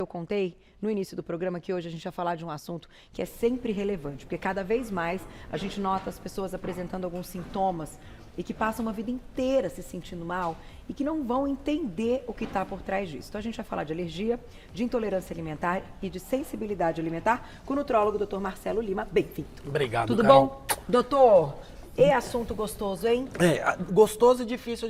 Eu contei no início do programa que hoje a gente vai falar de um assunto que é sempre relevante, porque cada vez mais a gente nota as pessoas apresentando alguns sintomas e que passam uma vida inteira se sentindo mal e que não vão entender o que está por trás disso. Então a gente vai falar de alergia, de intolerância alimentar e de sensibilidade alimentar com o nutrólogo Dr. Marcelo Lima. Bem-vindo. Obrigado, Tudo Carol. bom? Doutor, e assunto gostoso, hein? Gostoso e difícil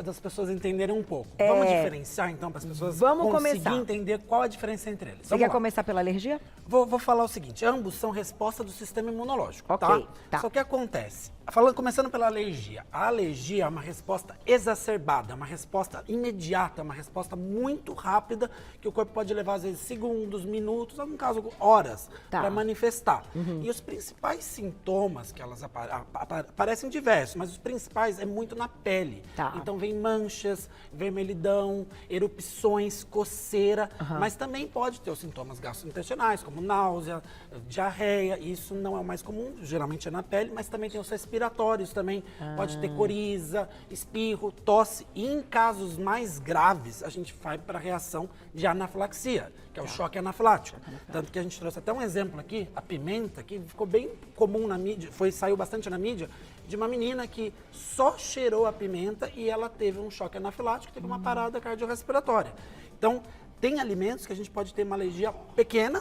das pessoas entenderem um pouco. Vamos diferenciar, então, para as pessoas conseguirem entender qual a diferença entre eles. Você quer começar pela alergia? Vou falar o seguinte, ambos são resposta do sistema imunológico, tá? Só que acontece, começando pela alergia. A alergia é uma resposta exacerbada, uma resposta imediata, uma resposta muito rápida, que o corpo pode levar, às vezes, segundos, minutos, no caso, horas, para manifestar. E os principais sintomas que elas aparecem diversos, mas os principais é muito na pele. Então, vem manchas, vermelhidão, erupções, coceira, mas também pode ter os sintomas gastrointestinais, como náusea, diarreia, isso não é o mais comum, geralmente é na pele, mas também tem os respiratórios também, pode ter coriza, espirro, tosse, e em casos mais graves, a gente vai para a reação de anafilaxia, que é o choque anafilático. Tanto que a gente trouxe até um exemplo aqui, a pimenta, que ficou bem comum na mídia, saiu bastante na mídia, de uma menina que só cheirou a pimenta e ela teve um choque anafilático, teve uma parada cardiorrespiratória. Então, tem alimentos que a gente pode ter uma alergia pequena,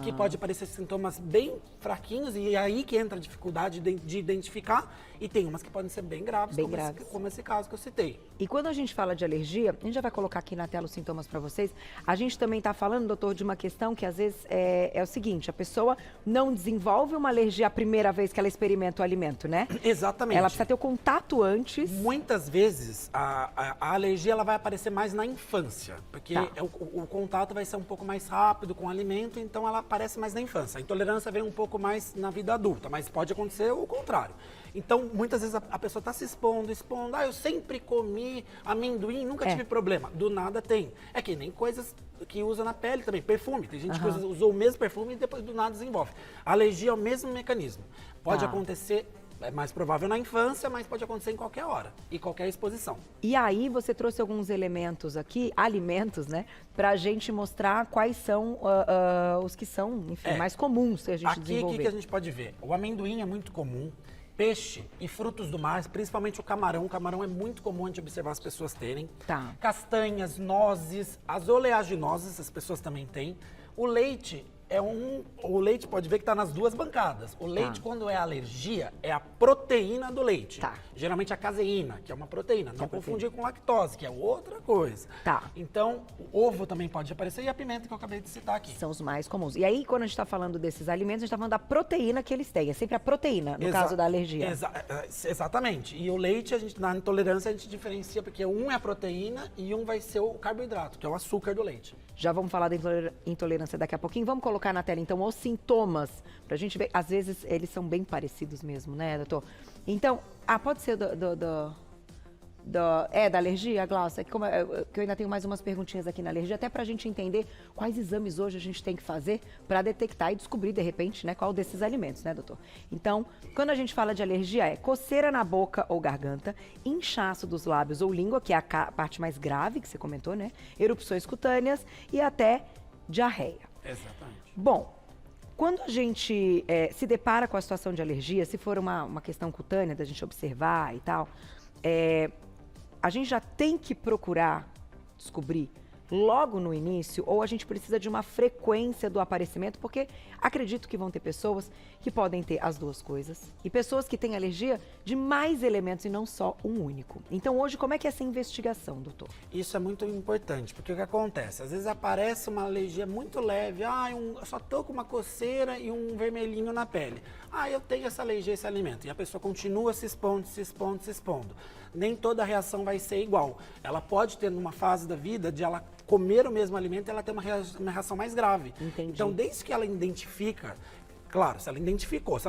que pode aparecer sintomas bem fraquinhos, e é aí que entra a dificuldade de identificar, e tem umas que podem ser bem graves, como esse caso que eu citei. E quando a gente fala de alergia, a gente já vai colocar aqui na tela os sintomas para vocês, a gente também está falando, doutor, de uma questão que às vezes é o seguinte, a pessoa não desenvolve uma alergia a primeira vez que ela experimenta o alimento, né? Exatamente. Ela precisa ter o contato antes. Muitas vezes a alergia ela vai aparecer mais na infância, porque o contato vai ser um pouco mais rápido com o alimento, então ela aparece mais na infância. A intolerância vem um pouco mais na vida adulta, mas pode acontecer o contrário. Então, muitas vezes a pessoa está se expondo, eu sempre comi amendoim, nunca tive problema. Do nada tem. É que nem coisas que usa na pele também, perfume. Tem gente que usou o mesmo perfume e depois do nada desenvolve. A alergia é o mesmo mecanismo. Pode acontecer, é mais provável na infância, mas pode acontecer em qualquer hora e qualquer exposição. E aí você trouxe alguns elementos aqui, alimentos, né? Pra gente mostrar quais são os que são, enfim, mais comuns a gente desenvolver. Aqui que a gente pode ver? O amendoim é muito comum. Peixe e frutos do mar, principalmente o camarão. O camarão é muito comum a gente observar as pessoas terem. Castanhas, nozes, as oleaginosas, as pessoas também têm. O leite o leite pode ver que está nas duas bancadas. O leite, quando é alergia, é a proteína do leite. Geralmente a caseína, que é uma proteína. Não confundir com lactose, que é outra coisa. Então, o ovo também pode aparecer e a pimenta que eu acabei de citar aqui. São os mais comuns. E aí, quando a gente está falando desses alimentos, a gente está falando da proteína que eles têm. É sempre a proteína, no caso da alergia. Exatamente. E o leite, na intolerância, a gente diferencia, porque um é a proteína e um vai ser o carboidrato, que é o açúcar do leite. Já vamos falar da intolerância daqui a pouquinho. Vamos colocar na tela, então, os sintomas, pra gente ver. Às vezes, eles são bem parecidos mesmo, né, doutor? Então, pode ser da alergia, Glaucia? Que eu ainda tenho mais umas perguntinhas aqui na alergia, até pra gente entender quais exames hoje a gente tem que fazer pra detectar e descobrir, de repente, né, qual desses alimentos, né, doutor? Então, quando a gente fala de alergia, é coceira na boca ou garganta, inchaço dos lábios ou língua, que é a parte mais grave que você comentou, né? Erupções cutâneas e até diarreia. Exatamente. Bom, quando a gente se depara com a situação de alergia, se for uma questão cutânea da gente observar e tal, a gente já tem que procurar descobrir logo no início, ou a gente precisa de uma frequência do aparecimento, porque acredito que vão ter pessoas que podem ter as duas coisas e pessoas que têm alergia de mais elementos e não só um único. Então hoje, como é que é essa investigação, doutor? Isso é muito importante, porque o que acontece? Às vezes aparece uma alergia muito leve, eu só tô com uma coceira e um vermelhinho na pele. Eu tenho essa alergia a esse alimento. E a pessoa continua se expondo, se expondo, se expondo. Nem toda a reação vai ser igual. Ela pode ter numa fase da vida de ela comer o mesmo alimento e ela ter uma reação mais grave. Entendi. Então, desde que ela identifica, claro, se ela não identificou,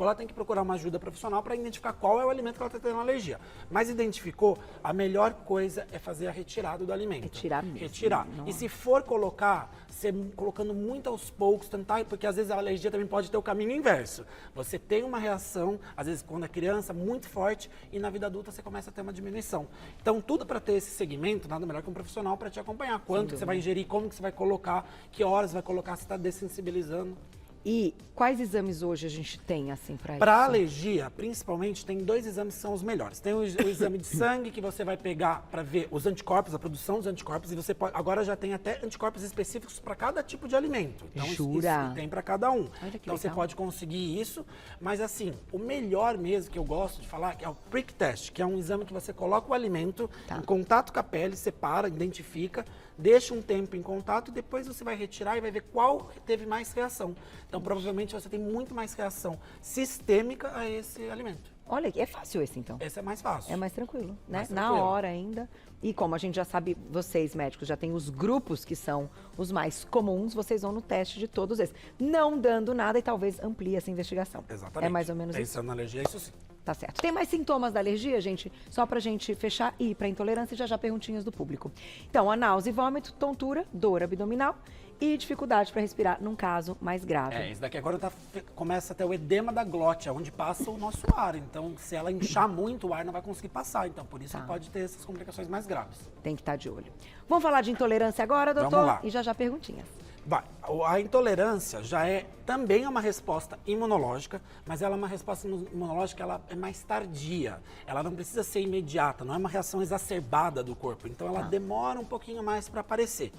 ela tem que procurar uma ajuda profissional para identificar qual é o alimento que ela está tendo alergia. Mas identificou, a melhor coisa é fazer a retirada do alimento. Retirar mesmo. Retirar. E se for colocar, ser colocando muito aos poucos, tentar, porque às vezes a alergia também pode ter o caminho inverso. Você tem uma reação, às vezes quando é criança, muito forte, e na vida adulta você começa a ter uma diminuição. Então, tudo para ter esse segmento, nada melhor que um profissional para te acompanhar. Quanto que você vai ingerir, como que você vai colocar, que horas vai colocar, se está dessensibilizando. E quais exames hoje a gente tem, assim, para isso? Para alergia, principalmente, tem 2 exames que são os melhores. Tem o exame de sangue, que você vai pegar para ver os anticorpos, a produção dos anticorpos, e você pode, agora já tem até anticorpos específicos para cada tipo de alimento. Então, Jura? Isso tem para cada um. Olha que então, você legal. pode conseguir isso, mas assim, o melhor mesmo que eu gosto de falar é o prick test, que é um exame que você coloca o alimento em contato com a pele, separa, identifica, deixa um tempo em contato e depois você vai retirar e vai ver qual teve mais reação. Então, provavelmente, você tem muito mais reação sistêmica a esse alimento. Olha, é fácil esse, então. Esse é mais fácil. É mais tranquilo, né? Mais Na tranquilo. hora ainda. E como a gente já sabe, vocês médicos já têm os grupos que são os mais comuns, vocês vão no teste de todos esses. Não dando nada e talvez amplie essa investigação. Exatamente. É mais ou menos isso. Pensando na alergia, isso sim. Tá certo. Tem mais sintomas da alergia, gente? Só pra gente fechar e ir pra intolerância e já perguntinhas do público. Então, a náusea e vômito, tontura, dor abdominal e dificuldade para respirar num caso mais grave. Esse daqui agora começa a ter o edema da glote, onde passa o nosso ar. Então, se ela inchar muito, o ar não vai conseguir passar. Então, por isso que pode ter essas complicações mais graves. Tem que estar de olho. Vamos falar de intolerância agora, doutor? Vamos lá. E já perguntinhas. Vai. A intolerância já é também uma resposta imunológica, mas ela é uma resposta imunológica, ela é mais tardia. Ela não precisa ser imediata, não é uma reação exacerbada do corpo. Então ela demora um pouquinho mais para aparecer.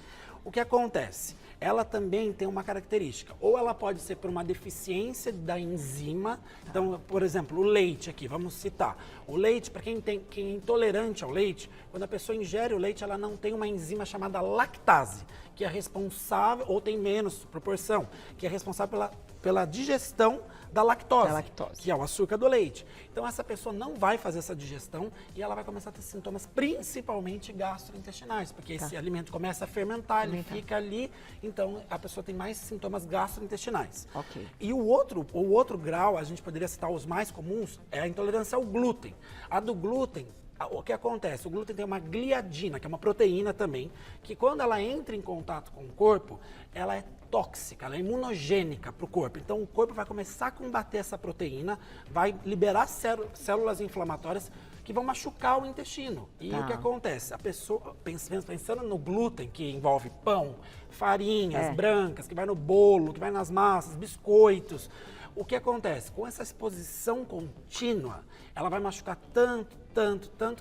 O que acontece? Ela também tem uma característica. Ou ela pode ser por uma deficiência da enzima. Então, por exemplo, o leite aqui, vamos citar. O leite, para quem é intolerante ao leite, quando a pessoa ingere o leite, ela não tem uma enzima chamada lactase, que é responsável, ou tem menos proporção, que é responsável pela digestão da lactose, que é o açúcar do leite. Então essa pessoa não vai fazer essa digestão e ela vai começar a ter sintomas principalmente gastrointestinais, porque esse alimento começa a fermentar, ele fica ali, então a pessoa tem mais sintomas gastrointestinais. Ok. E o outro grau, a gente poderia citar os mais comuns, é a intolerância ao glúten. A do glúten, o que acontece? O glúten tem uma gliadina, que é uma proteína também, que quando ela entra em contato com o corpo, ela é tóxica, ela é imunogênica para o corpo. Então o corpo vai começar a combater essa proteína, vai liberar células inflamatórias que vão machucar o intestino. E o que acontece? A pessoa, pensando no glúten, que envolve pão, farinhas brancas, que vai no bolo, que vai nas massas, biscoitos, o que acontece? Com essa exposição contínua, ela vai machucar tanto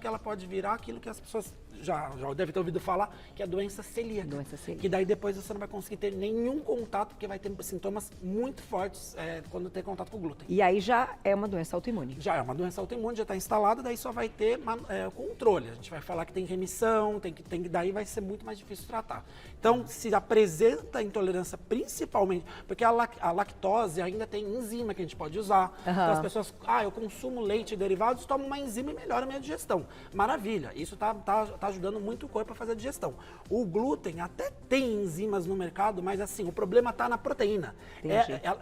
que ela pode virar aquilo que as pessoas já devem ter ouvido falar, que é a doença celíaca. Que daí depois você não vai conseguir ter nenhum contato, porque vai ter sintomas muito fortes quando ter contato com o glúten. E aí já é uma doença autoimune. Já é uma doença autoimune, já está instalada, daí só vai ter controle. A gente vai falar que tem remissão, daí vai ser muito mais difícil tratar. Então, se apresenta intolerância principalmente, porque a lactose ainda tem enzima que a gente pode usar. Então as pessoas, eu consumo leite e derivados, tomo uma enzima e melhora a minha digestão. Maravilha, isso tá ajudando muito o corpo a fazer a digestão. O glúten até tem enzimas no mercado, mas assim, o problema está na proteína.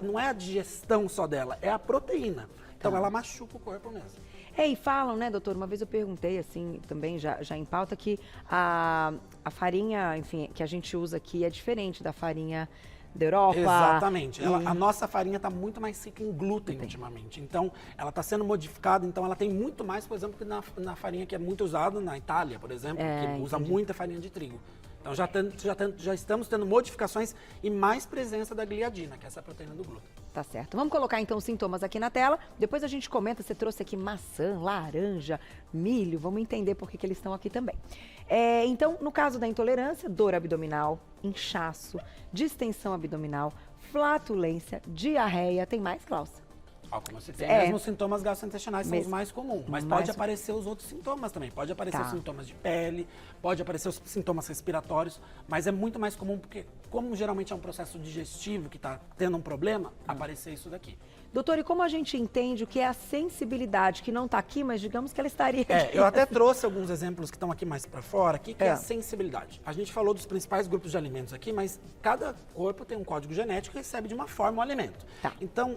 Não é a digestão só dela, é a proteína. Então ela machuca o corpo mesmo. E falam, né, doutor, uma vez eu perguntei, assim, também já em pauta, que a farinha, enfim, que a gente usa aqui é diferente da farinha da Europa. Exatamente. A nossa farinha está muito mais rica em glúten ultimamente. Então, ela está sendo modificada, então ela tem muito mais, por exemplo, que na farinha que é muito usada na Itália, por exemplo, que usa muita farinha de trigo. Então, já estamos tendo modificações e mais presença da gliadina, que é essa proteína do glúten. Tá certo. Vamos colocar, então, os sintomas aqui na tela. Depois a gente comenta, você trouxe aqui maçã, laranja, milho. Vamos entender por que eles estão aqui também. Então, no caso da intolerância, dor abdominal, inchaço, distensão abdominal, flatulência, diarreia. Tem mais, Klaus? Como você tem, mesmo os sintomas gastrointestinais são os mais comuns, mas pode aparecer os outros sintomas também. Pode aparecer os sintomas de pele, pode aparecer os sintomas respiratórios, mas é muito mais comum porque, como geralmente é um processo digestivo que está tendo um problema, aparecer isso daqui. Doutor, e como a gente entende o que é a sensibilidade, que não está aqui, mas digamos que ela estaria aqui? Eu até trouxe alguns exemplos que estão aqui mais para fora, que é a sensibilidade. A gente falou dos principais grupos de alimentos aqui, mas cada corpo tem um código genético e recebe de uma forma o alimento. Então,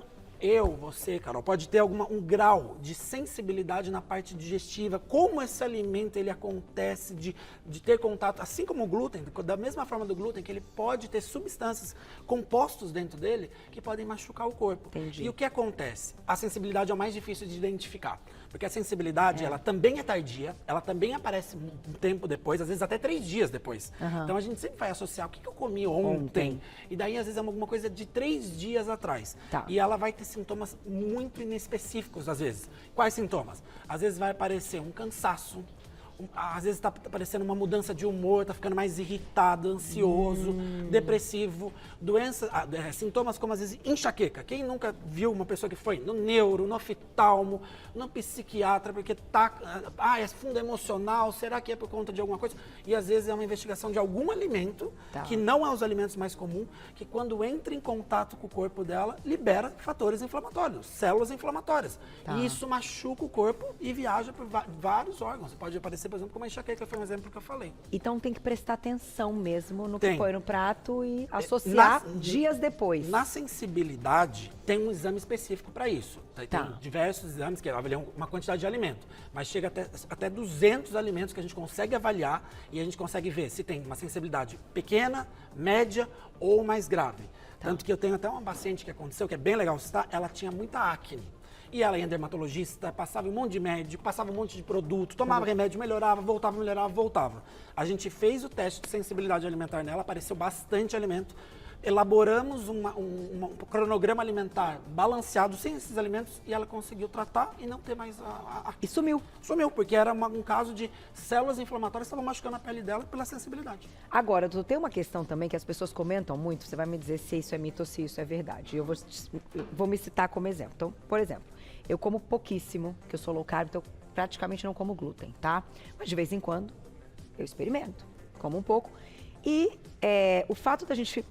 Você, Carol, pode ter um grau de sensibilidade na parte digestiva, como esse alimento ele acontece de ter contato, assim como o glúten, da mesma forma do glúten, que ele pode ter substâncias, compostos dentro dele, que podem machucar o corpo. Entendi. E o que acontece? A sensibilidade é o mais difícil de identificar, porque a sensibilidade, ela também é tardia, ela também aparece um tempo depois, às vezes até 3 dias depois. Então a gente sempre vai associar o que eu comi ontem, e daí às vezes é alguma coisa de 3 dias atrás. Tá. E ela vai ter sintomas muito inespecíficos, às vezes. Quais sintomas? Às vezes vai aparecer um cansaço, às vezes está aparecendo uma mudança de humor, está ficando mais irritado, ansioso, depressivo, sintomas como às vezes enxaqueca. Quem nunca viu uma pessoa que foi no neuro, no oftalmo, no psiquiatra, porque é fundo emocional, será que é por conta de alguma coisa? E às vezes é uma investigação de algum alimento, que não é os alimentos mais comuns, que quando entra em contato com o corpo dela, libera fatores inflamatórios, células inflamatórias. E isso machuca o corpo e viaja por vários órgãos. Pode aparecer, por exemplo, como a enxaqueca, foi um exemplo que eu falei. Então tem que prestar atenção mesmo no que põe no prato e associar dias depois. Na sensibilidade, tem um exame específico para isso. Tem diversos exames que avaliam uma quantidade de alimento, mas chega até 200 alimentos que a gente consegue avaliar e a gente consegue ver se tem uma sensibilidade pequena, média ou mais grave. Tanto que eu tenho até uma paciente que aconteceu, que é bem legal citar, ela tinha muita acne. E ela ia dermatologista, passava um monte de médico, passava um monte de produto, tomava remédio, melhorava, voltava. A gente fez o teste de sensibilidade alimentar nela, apareceu bastante alimento. Elaboramos um cronograma alimentar balanceado sem esses alimentos e ela conseguiu tratar e não ter mais E sumiu. Sumiu, porque era um caso de células inflamatórias que estavam machucando a pele dela pela sensibilidade. Agora, tem uma questão também que as pessoas comentam muito, você vai me dizer se isso é mito ou se isso é verdade. Eu vou me citar como exemplo. Então, por exemplo, eu como pouquíssimo, que eu sou low carb, então eu praticamente não como glúten, tá? Mas de vez em quando eu experimento, como um pouco. E o fato da gente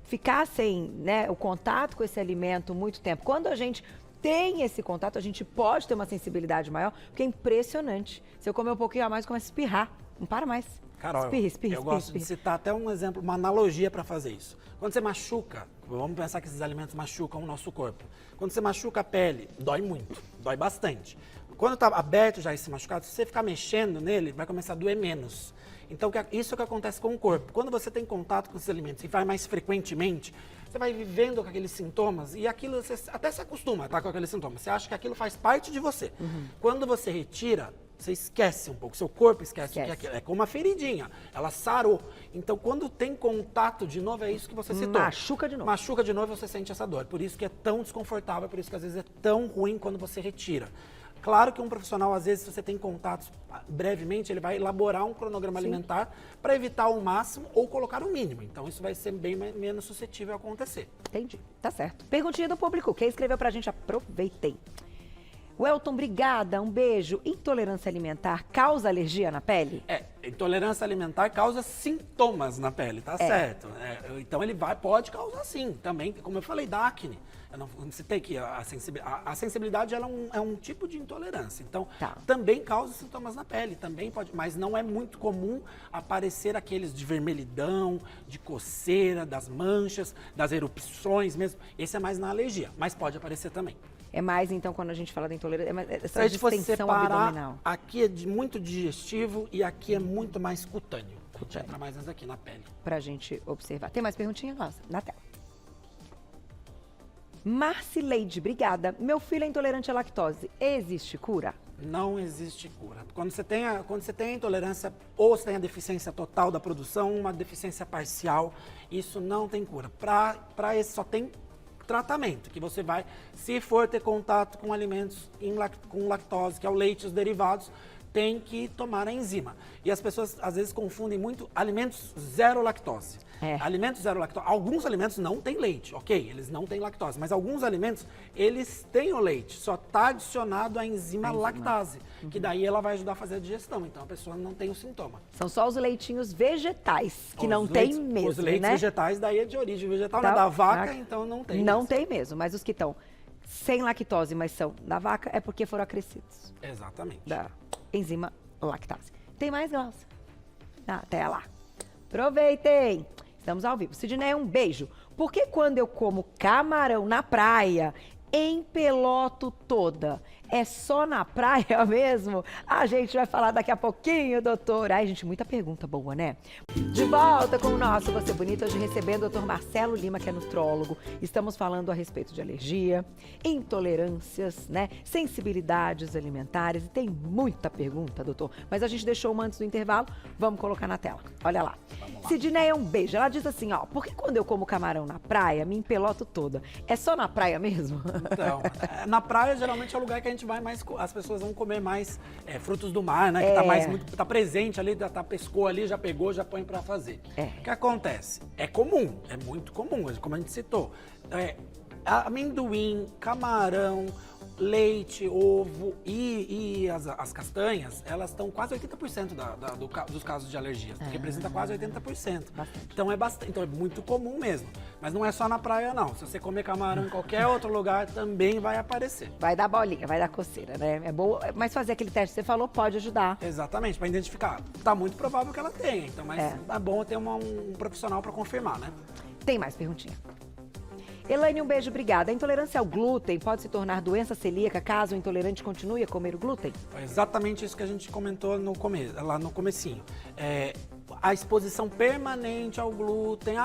ficar sem, né, o contato com esse alimento muito tempo, quando a gente tem esse contato, a gente pode ter uma sensibilidade maior, porque é impressionante. Se eu comer um pouquinho a mais, eu começo a espirrar, não para mais. Carol, eu gosto de citar até um exemplo, uma analogia para fazer isso. Quando você machuca, vamos pensar que esses alimentos machucam o nosso corpo. Quando você machuca a pele, dói muito, dói bastante. Quando está aberto já esse machucado, se você ficar mexendo nele, vai começar a doer menos. Então, isso é o que acontece com o corpo. Quando você tem contato com esses alimentos e vai mais frequentemente, você vai vivendo com aqueles sintomas e aquilo, você até se acostuma a estar com aqueles sintomas. Você acha que aquilo faz parte de você. Quando você retira, você esquece um pouco, seu corpo esquece. Que aquilo é como uma feridinha, ela sarou. Então, quando tem contato de novo, é isso que você citou. Machuca de novo. Machuca de novo e você sente essa dor. Por isso que é tão desconfortável, por isso que às vezes é tão ruim quando você retira. Claro que um profissional, às vezes, se você tem contatos brevemente, ele vai elaborar um cronograma alimentar para evitar o máximo ou colocar o mínimo. Então, isso vai ser bem menos suscetível a acontecer. Entendi, tá certo. Perguntinha do público, quem escreveu pra gente, aproveitei. Welton, obrigada, um beijo. Intolerância alimentar causa alergia na pele? Intolerância alimentar causa sintomas na pele, tá certo. Então ele pode causar sim, também, como eu falei, da acne. Eu não citei que a sensibilidade ela é um tipo de intolerância, então também causa sintomas na pele, também pode, mas não é muito comum aparecer aqueles de vermelhidão, de coceira, das manchas, das erupções mesmo. Esse é mais na alergia, mas pode aparecer também. É mais, então, quando a gente fala da intolerância, se a gente fosse separar, abdominal. aqui é muito digestivo e aqui é muito mais cutâneo. Entra mais aqui na pele. Pra gente observar. Tem mais perguntinha? Nossa, na tela. Marcileide, obrigada. Meu filho é intolerante à lactose. Existe cura? Não existe cura. Quando você tem a intolerância ou você tem a deficiência total da produção, uma deficiência parcial, isso não tem cura. Para esse só tem tratamento, que você vai, se for ter contato com alimentos com lactose, que é o leite e os derivados, tem que tomar a enzima. E as pessoas às vezes confundem muito alimentos zero lactose. Alimentos zero lactose. Alguns alimentos não têm leite, ok, eles não têm lactose, mas alguns alimentos, eles têm o leite, só está adicionado a enzima lactase, que daí ela vai ajudar a fazer a digestão, então a pessoa não tem o sintoma. São só os leitinhos vegetais, que não tem mesmo, os leites vegetais daí é de origem vegetal, né? Da vaca, então não tem. Não tem mesmo, mas os que estão sem lactose, mas são da vaca, é porque foram acrescidos. Exatamente. Da enzima lactase. Tem mais, Glaucia? Até lá. Aproveitem! Estamos ao vivo. Sidney, um beijo. Por que quando eu como camarão na praia, empeloto toda. É só na praia mesmo? A gente vai falar daqui a pouquinho, doutor. Ai, gente, muita pergunta boa, né? De volta com o nosso Você Bonita, hoje recebendo o Dr. Marcelo Lima, que é nutrólogo. Estamos falando a respeito de alergia, intolerâncias, né? Sensibilidades alimentares. E tem muita pergunta, doutor. Mas a gente deixou uma antes do intervalo. Vamos colocar na tela. Olha lá. Sidneia, um beijo. Ela diz assim, ó, por que quando eu como camarão na praia, me empeloto toda? É só na praia mesmo? Então, na praia geralmente é o lugar que a gente vai mais, as pessoas vão comer mais frutos do mar, né? Que tá mais tá presente ali, tá pescou ali, já pegou, já põe pra fazer. O que acontece? É comum, é muito comum, como a gente citou. Amendoim, camarão, leite, ovo e as castanhas, elas estão quase 80% dos casos de alergias. Representa quase 80%. Então é bastante, então é muito comum mesmo. Mas não é só na praia, não. Se você comer camarão em qualquer outro lugar, também vai aparecer. Vai dar bolinha, vai dar coceira, né? É bom, mas fazer aquele teste que você falou pode ajudar. Exatamente, para identificar. Tá muito provável que ela tenha, então, mas é bom ter um profissional para confirmar, né? Tem mais perguntinha. Elaine, um beijo, obrigada. A intolerância ao glúten pode se tornar doença celíaca caso o intolerante continue a comer o glúten? É exatamente isso que a gente comentou lá no comecinho. A exposição permanente ao glúten,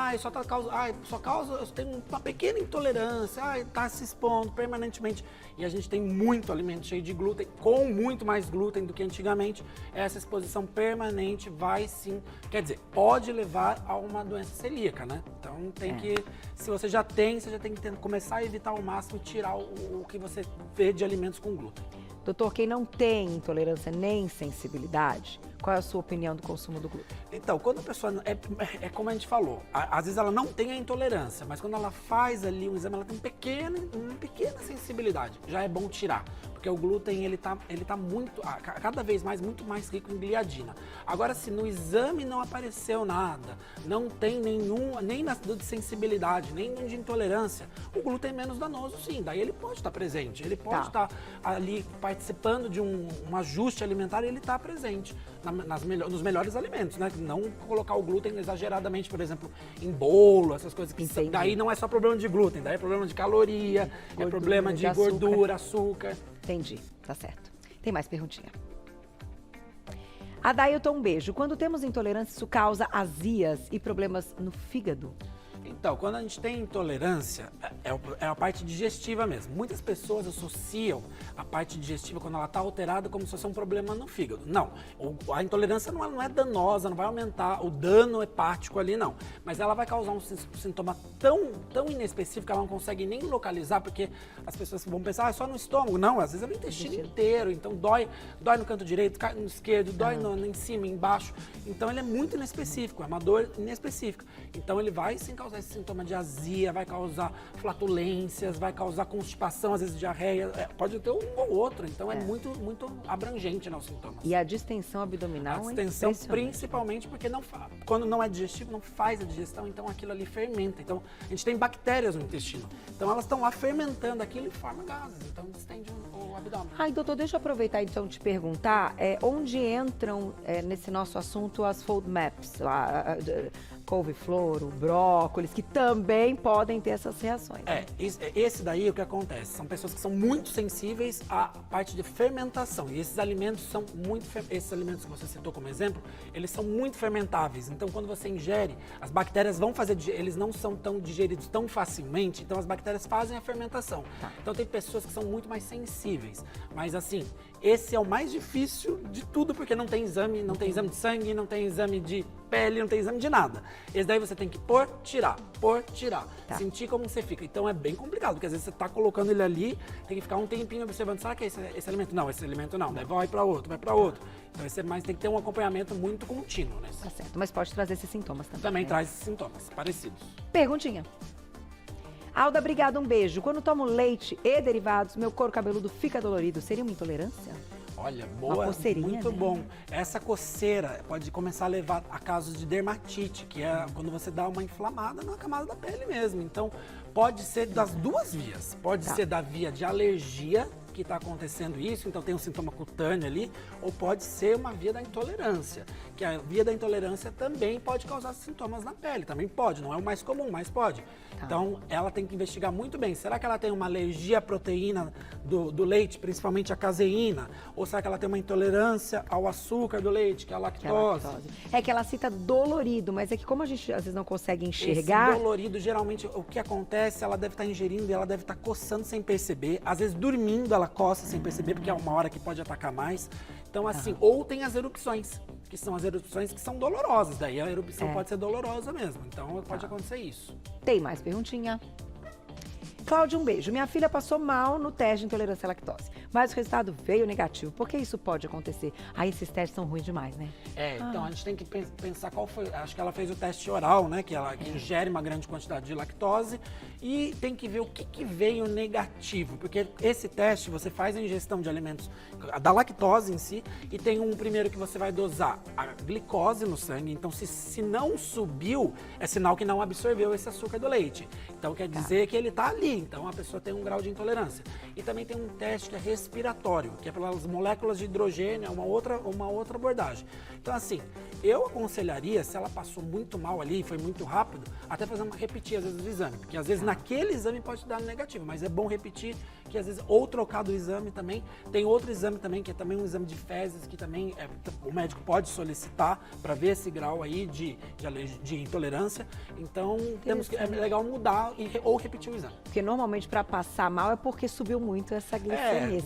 só causa, eu tenho uma pequena intolerância, tá se expondo permanentemente. E a gente tem muito alimento cheio de glúten, com muito mais glúten do que antigamente. Essa exposição permanente vai sim, quer dizer, pode levar a uma doença celíaca, né? Então tem que, se você já tem, você já tem que começar a evitar ao máximo tirar o que você vê de alimentos com glúten. Doutor, quem não tem intolerância nem sensibilidade, qual é a sua opinião do consumo do glúten? Então, quando a pessoa, é como a gente falou, às vezes ela não tem a intolerância, mas quando ela faz ali um exame, ela tem uma pequena sensibilidade, já é bom tirar, porque o glúten, ele tá muito, cada vez mais, muito mais rico em gliadina. Agora, se no exame não apareceu nada, não tem nenhum, nem de sensibilidade, nem de intolerância, o glúten é menos danoso, sim, daí ele pode estar presente, ele pode estar ali participando de um ajuste alimentar, ele está presente nos melhores alimentos, né? Não colocar o glúten exageradamente, por exemplo, em bolo, essas coisas que daí não é só problema de glúten, daí é problema de caloria, gordura, é problema de gordura, açúcar. Entendi, tá certo. Tem mais perguntinha. Adailton, um beijo. Quando temos intolerância, isso causa azias e problemas no fígado? Então, quando a gente tem intolerância, é a parte digestiva mesmo. Muitas pessoas associam a parte digestiva, quando ela está alterada, como se fosse um problema no fígado. Não, a intolerância não é danosa, não vai aumentar o dano hepático ali, não. Mas ela vai causar um sintoma tão inespecífico que ela não consegue nem localizar, porque as pessoas vão pensar, é só no estômago. Não, às vezes é no intestino inteiro, então dói no canto direito, no esquerdo, dói em cima, embaixo. Então ele é muito inespecífico, é uma dor inespecífica. Então ele vai sim causar esse sintoma de azia, vai causar flatulências, vai causar constipação, às vezes diarreia, pode ter um ou outro, então é muito abrangente, né, os sintomas. E a distensão abdominal? A distensão principalmente porque quando não é digestivo, não faz a digestão, então aquilo ali fermenta. Então a gente tem bactérias no intestino, então elas estão lá fermentando aquilo e formam gases, então distende o abdômen. Ai, doutor, deixa eu aproveitar então te perguntar, onde entram nesse nosso assunto as FODMAPs, couve-flor, o brócolis, que também podem ter essas reações. Né? Esse daí o que acontece? São pessoas que são muito sensíveis à parte de fermentação. E esses alimentos esses alimentos que você citou como exemplo, eles são muito fermentáveis. Então, quando você ingere, as bactérias vão fazer, eles não são tão digeridos tão facilmente, então as bactérias fazem a fermentação. Então, tem pessoas que são muito mais sensíveis. Mas, assim, esse é o mais difícil de tudo, porque não tem exame de sangue, não tem exame de pele, não tem exame de nada. Esse daí você tem que pôr, tirar, sentir como você fica. Então é bem complicado, porque às vezes você tá colocando ele ali, tem que ficar um tempinho observando, será que é esse alimento? Não, esse alimento não, daí vai para outro. Então mas tem que ter um acompanhamento muito contínuo, né? Tá certo, mas pode trazer esses sintomas também. Também traz esses sintomas parecidos. Perguntinha. Alda, obrigada, um beijo. Quando tomo leite e derivados, meu couro cabeludo fica dolorido. Seria uma intolerância? Olha, boa, muito bom. Essa coceira pode começar a levar a casos de dermatite, que é quando você dá uma inflamada na camada da pele mesmo. Então, pode ser das duas vias. Pode ser da via de alergia, que está acontecendo isso, então tem um sintoma cutâneo ali, ou pode ser uma via da intolerância, que a via da intolerância também pode causar sintomas na pele, também pode, não é o mais comum, mas pode. Tá. Então, ela tem que investigar muito bem, será que ela tem uma alergia à proteína do leite, principalmente a caseína, ou será que ela tem uma intolerância ao açúcar do leite, que é a lactose? É que ela cita dolorido, mas é que como a gente às vezes não consegue enxergar... Esse dolorido, geralmente, o que acontece, ela deve estar ingerindo e ela deve estar coçando sem perceber. Às vezes, dormindo, ela coça sem perceber, porque é uma hora que pode atacar mais. Então, assim, ou tem as erupções, que são as erupções que são dolorosas. Daí a erupção pode ser dolorosa mesmo. Então, pode acontecer isso. Tem mais perguntinha? Cláudia, um beijo. Minha filha passou mal no teste de intolerância à lactose, mas o resultado veio negativo. Por que isso pode acontecer? Aí esses testes são ruins demais, né? Então a gente tem que pensar qual foi. Acho que ela fez o teste oral, né? Que ela ingere uma grande quantidade de lactose e tem que ver o que veio negativo. Porque esse teste você faz a ingestão de alimentos da lactose em si e tem um primeiro que você vai dosar a glicose no sangue. Então, se não subiu, é sinal que não absorveu esse açúcar do leite. Então quer dizer que ele está ali. Então a pessoa tem um grau de intolerância. E também tem um teste que é respiratório, que é pelas moléculas de hidrogênio, é uma outra abordagem. Então assim, eu aconselharia, se ela passou muito mal ali, foi muito rápido, até repetir às vezes o exame, porque às vezes naquele exame pode dar negativo, mas é bom repetir, que às vezes, ou trocar do exame também. Tem outro exame também, que é também um exame de fezes, que também o médico pode solicitar para ver esse grau aí de intolerância. Então, é legal mudar ou repetir o exame. Porque normalmente para passar mal é porque subiu muito essa glicemia.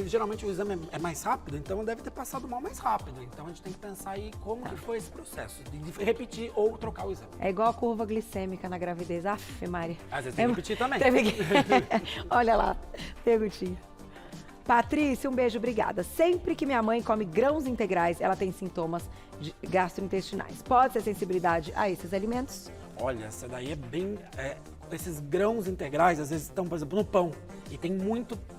Geralmente o exame é mais rápido, então deve ter passado mal mais rápido. Então a gente tem que pensar aí como que foi esse processo, de repetir ou trocar o exame. É igual a curva glicêmica na gravidez. Aff, Maria. Às vezes tem que repetir também. Olha lá, perguntinha. Patrícia, um beijo, obrigada. Sempre que minha mãe come grãos integrais, ela tem sintomas gastrointestinais. Pode ser sensibilidade a esses alimentos? Olha, essa daí é bem... esses grãos integrais, às vezes estão, por exemplo, no pão. E tem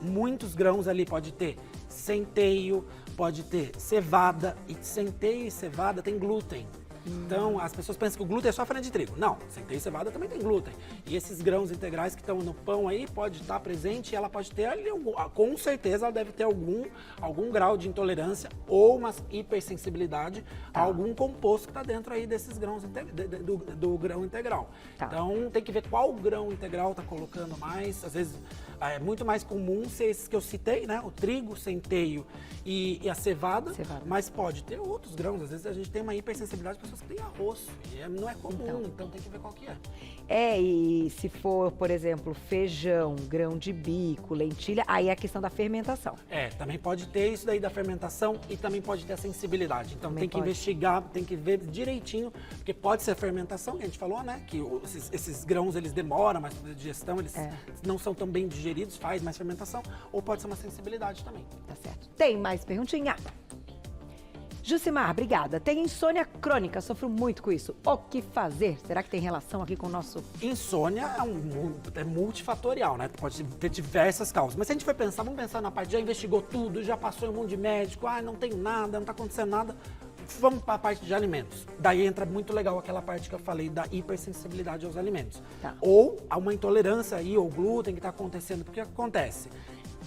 muitos grãos ali. Pode ter centeio, pode ter cevada. E centeio e cevada tem glúten. Então, as pessoas pensam que o glúten é só farinha de trigo. Não, centeio e cevada também tem glúten. E esses grãos integrais que estão no pão aí, pode estar presente e ela pode ter ali, com certeza, ela deve ter algum grau de intolerância ou uma hipersensibilidade a algum composto que está dentro aí desses grãos do grão integral. Então, tem que ver qual grão integral está colocando mais. Às vezes, é muito mais comum ser esses que eu citei, né? O trigo, centeio e a cevada. Mas pode ter outros grãos. Às vezes, a gente tem uma hipersensibilidade de pessoas que têm arroz. E não é comum, então tem que ver qual que é. E se for, por exemplo, feijão, grão de bico, lentilha, aí é a questão da fermentação. Também pode ter isso daí da fermentação e também pode ter a sensibilidade. Então tem que investigar, tem que ver direitinho, porque pode ser a fermentação, que a gente falou, né? Que esses grãos, eles demoram mais para a digestão, eles não são tão bem digeridos, faz mais fermentação, ou pode ser uma sensibilidade também. Tá certo. Tem mais perguntinha? Jucimar, obrigada. Tem insônia crônica, sofro muito com isso. O que fazer? Será que tem relação aqui com o nosso... Insônia é multifatorial, né? Pode ter diversas causas. Mas se a gente for pensar, vamos pensar na parte, já investigou tudo, já passou em um monte de médico, não tem nada, não está acontecendo nada. Vamos para a parte de alimentos. Daí entra muito legal aquela parte que eu falei da hipersensibilidade aos alimentos. Ou há uma intolerância aí ao glúten que está acontecendo. Porque o que acontece?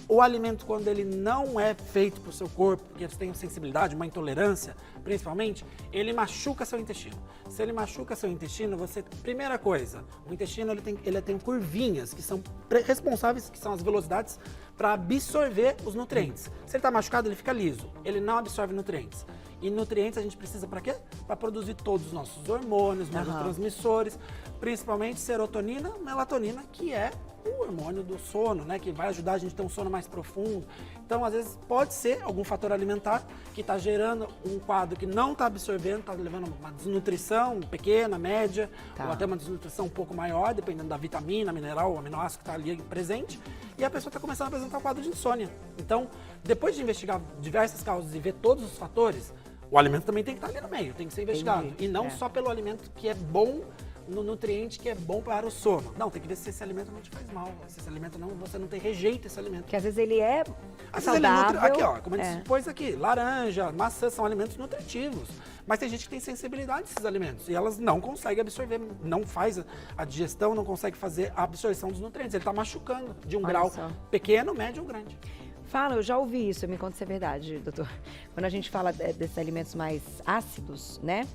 O alimento, quando ele não é feito para o seu corpo, porque você tem sensibilidade, uma intolerância, principalmente, ele machuca seu intestino. Se ele machuca seu intestino, primeira coisa, o intestino ele tem curvinhas que são responsáveis, que são as velocidades para absorver os nutrientes. Se ele está machucado, ele fica liso, ele não absorve nutrientes. E nutrientes a gente precisa para quê? Para produzir todos os nossos hormônios, neurotransmissores, principalmente serotonina, melatonina, que é o hormônio do sono, né? Que vai ajudar a gente a ter um sono mais profundo. Então, às vezes, pode ser algum fator alimentar que está gerando um quadro que não está absorvendo, está levando uma desnutrição pequena, média, ou até uma desnutrição um pouco maior, dependendo da vitamina, mineral, aminoácido que está ali presente, e a pessoa está começando a apresentar um quadro de insônia. Então, depois de investigar diversas causas e ver todos os fatores, o alimento também tem que estar ali no meio, tem que ser investigado. E não só pelo alimento que é bom no nutriente que é bom para o sono. Não, tem que ver se esse alimento não te faz mal, se esse alimento não, você não tem rejeita esse alimento. Que às vezes ele é Às vezes ele é saudável. aqui, ó, como a gente pôs aqui, laranja, maçã são alimentos nutritivos. Mas tem gente que tem sensibilidade a esses alimentos e elas não conseguem absorver, não faz a digestão, não consegue fazer a absorção dos nutrientes. Ele está machucando de um grau pequeno, médio ou grande. Fala, eu já ouvi isso, me conta se é verdade, doutor. Quando a gente fala desses alimentos mais ácidos, né?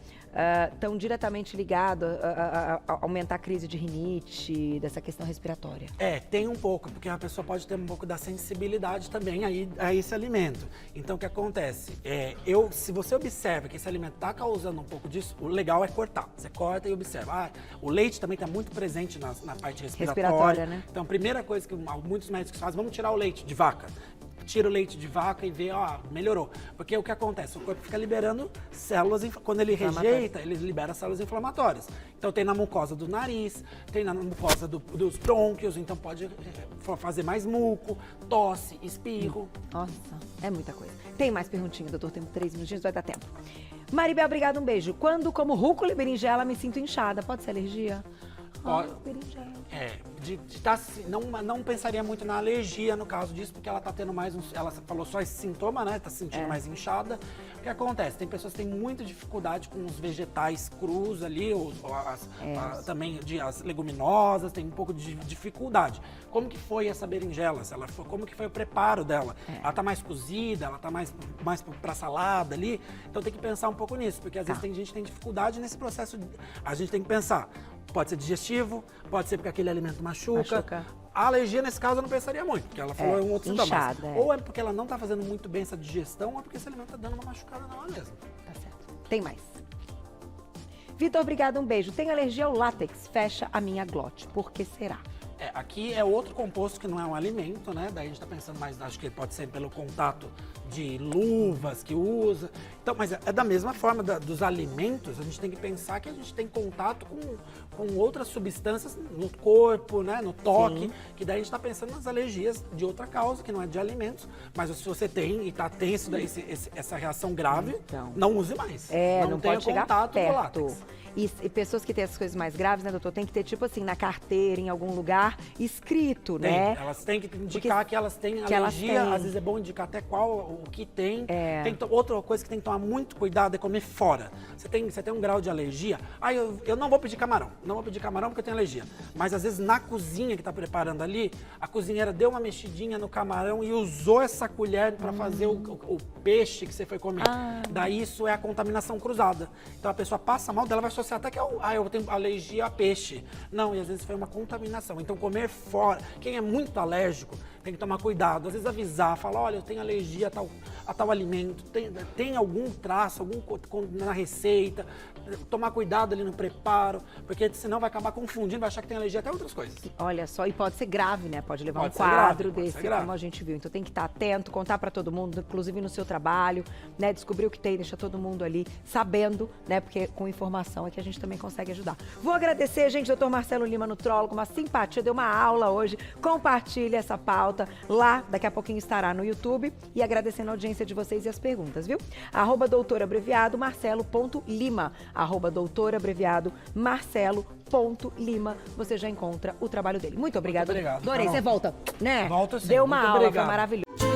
Estão diretamente ligados a aumentar a crise de rinite, dessa questão respiratória. Tem um pouco, porque a pessoa pode ter um pouco da sensibilidade também a esse alimento. Então, o que acontece? Se você observa que esse alimento está causando um pouco disso, o legal é cortar. Você corta e observa. O leite também está muito presente na parte respiratória. Né? Então, a primeira coisa que muitos médicos fazem, vamos tirar o leite de vaca. Tira o leite de vaca e vê, melhorou. Porque o que acontece? O corpo fica liberando células, quando ele rejeita, ele libera células inflamatórias. Então tem na mucosa do nariz, tem na mucosa dos brônquios, então pode fazer mais muco, tosse, espirro. Nossa, é muita coisa. Tem mais perguntinha, doutor? Temos 3 minutinhos, vai dar tempo. Maribel, obrigada, um beijo. Quando como rúcula e berinjela, me sinto inchada. Pode ser alergia? Berinjela. Não pensaria muito na alergia no caso disso, porque ela tá tendo mais ela falou só esse sintoma, né? Tá se sentindo mais inchada. O que acontece? Tem pessoas que têm muita dificuldade com os vegetais crus ali, também as leguminosas, tem um pouco de dificuldade. Como que foi essa berinjela? Como que foi o preparo dela? Ela tá mais cozida, ela tá mais pra salada ali? Então tem que pensar um pouco nisso, porque às vezes tem gente que tem dificuldade nesse processo. A gente tem que pensar. Pode ser digestivo, pode ser porque aquele alimento machuca. A alergia, nesse caso, eu não pensaria muito, porque ela falou um outro sintoma. Ou é porque ela não está fazendo muito bem essa digestão, ou é porque esse alimento está dando uma machucada nela mesmo. Tá certo. Tem mais. Vitor, obrigada, um beijo. Tenho alergia ao látex, fecha a minha glote. Por que será? Aqui é outro composto que não é um alimento, né? Daí a gente tá pensando mais, acho que pode ser pelo contato de luvas que usa. Então, mas é da mesma forma dos alimentos, a gente tem que pensar que a gente tem contato com outras substâncias no corpo, né? No toque, que daí a gente tá pensando nas alergias de outra causa, que não é de alimentos, mas se você tem essa reação grave, não use mais. Não tenha pode chegar contato perto. Com látex. E pessoas que têm essas coisas mais graves, né, doutor, tem que ter, tipo assim, na carteira, em algum lugar, escrito, né? Elas têm que indicar que elas têm alergia, às vezes é bom indicar até o que tem. Outra coisa que tem que tomar muito cuidado é comer fora. Você tem um grau de alergia, eu não vou pedir camarão, porque eu tenho alergia. Mas às vezes na cozinha que tá preparando ali, a cozinheira deu uma mexidinha no camarão e usou essa colher para fazer o peixe que você foi comer. Daí isso é a contaminação cruzada. Então a pessoa passa mal, dela vai associar até que eu tenho alergia a peixe. Não, e às vezes foi uma contaminação. Então comer fora, quem é muito alérgico, tem que tomar cuidado. Às vezes avisar, falar, olha, eu tenho alergia a tal alimento, tem algum traço, na receita, tomar cuidado ali no preparo, porque senão vai acabar confundindo, vai achar que tem alergia até outras coisas. Olha só, e pode ser grave, né? Pode levar um quadro desse, como a gente viu. Então tem que estar atento, contar para todo mundo, inclusive no seu trabalho, né? Descobrir o que tem, deixar todo mundo ali sabendo, né? Porque com informação é que a gente também consegue ajudar. Vou agradecer, gente, doutor Marcelo Lima, nutrólogo, uma simpatia, deu uma aula hoje. Compartilhe essa pauta lá, daqui a pouquinho estará no YouTube. E agradecendo a audiência de vocês e as perguntas, viu? @doutorabreviado_Marcelo.Lima. @doutorabreviado_Marcelo.Lima. Você já encontra o trabalho dele. Muito obrigada. Muito obrigado. Adorei, você volta, né? Volto sim. Deu uma Muito aula, obrigado. foi maravilhoso.